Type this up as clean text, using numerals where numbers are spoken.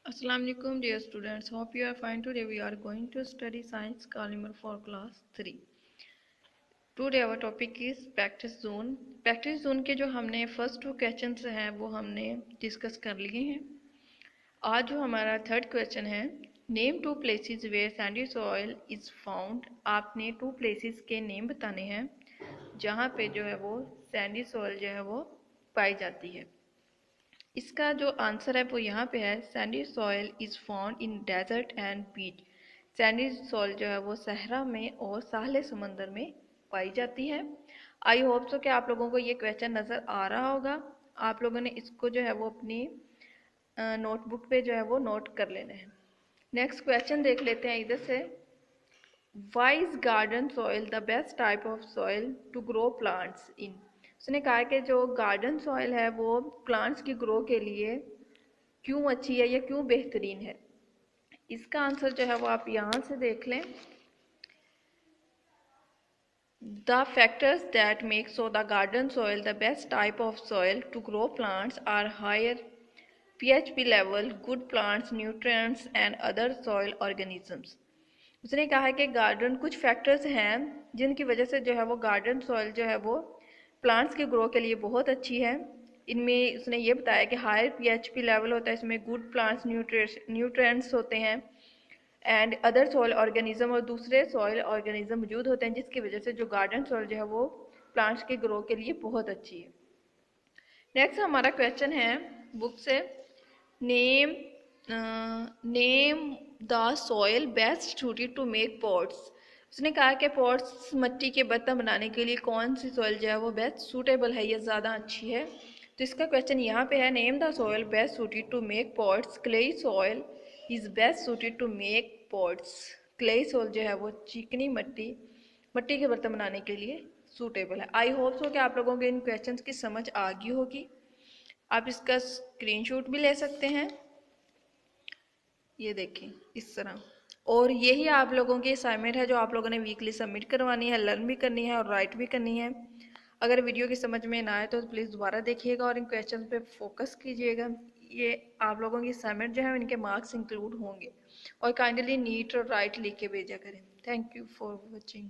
Assalamu alaikum dear students. Hope you are fine. Today we are going to study science polymer for class 3. Today our topic is practice zone. Practice zone के जो हमने first 2 questions हैं वो हमने discuss कर लिए हैं. आज जो हमारा थर्ड क्वेश्चन है, name 2 places where sandy soil is found. आपने 2 प्लेसेस के नेम बताने हैं जहाँ पे जो है वो सैंडी सॉइल जो है वो पाई जाती है. इसका जो आंसर है वो यहाँ पे है, sandy soil is found in desert and beach. Sandy soil जो है वो सहरा में और साहले समंदर में पाई जाती है. आई होप सो कि आप लोगों को ये क्वेश्चन नज़र आ रहा होगा. आप लोगों ने इसको जो है वो अपनी नोटबुक पे जो है वो नोट कर लेना है. नेक्स्ट क्वेश्चन देख लेते हैं इधर से. Why is garden soil the best type of soil to grow plants in. उसने कहा कि जो गार्डन सॉइल है वो प्लांट्स की ग्रो के लिए क्यों अच्छी है या क्यों बेहतरीन है. इसका आंसर जो है वो आप यहाँ से देख लें. The factors that make so the garden soil the best type of soil to grow plants are higher pH level, good plants, nutrients and other soil organisms. उसने कहा है कि गार्डन कुछ फैक्टर्स हैं जिनकी वजह से जो है वो गार्डन सॉइल जो है वो प्लांट्स के ग्रो के लिए बहुत अच्छी है. इनमें उसने ये बताया कि हायर pH लेवल होता है, इसमें गुड प्लांट्स, न्यूट्रिएंट्स होते हैं एंड अदर सॉइल ऑर्गेनिज्म और दूसरे सॉइल ऑर्गेनिज्म मौजूद होते हैं, जिसकी वजह से जो गार्डन सॉइल जो है वो प्लांट्स के ग्रो के लिए बहुत अच्छी है. नेक्स्ट हमारा क्वेश्चन है बुक से, name the soil best suited to make pots. उसने कहा कि पॉट्स, मट्टी के बर्तन बनाने के लिए कौन सी सॉइल जो है वो बेस्ट सूटेबल है या ज़्यादा अच्छी है. तो इसका क्वेश्चन यहाँ पे है, name the soil best suited to make pots. Clay soil is best suited to make pots. Clay soil जो है वो चिकनी मट्टी के बर्तन बनाने के लिए सूटेबल है. आई होप सो कि आप लोगों को इन क्वेश्चंस की समझ आ गई होगी. आप इसका स्क्रीनशॉट भी ले सकते हैं, ये देखें इस तरह. और यही आप लोगों की असाइनमेंट है जो आप लोगों ने वीकली सबमिट करवानी है, लर्न भी करनी है और राइट भी करनी है. अगर वीडियो की समझ में ना आए तो प्लीज़ दोबारा देखिएगा और इन क्वेश्चन पे फोकस कीजिएगा. ये आप लोगों की असाइनमेंट जो है इनके मार्क्स इंक्लूड होंगे. और काइंडली नीट और राइट लिख के भेजा करें. Thank you for watching.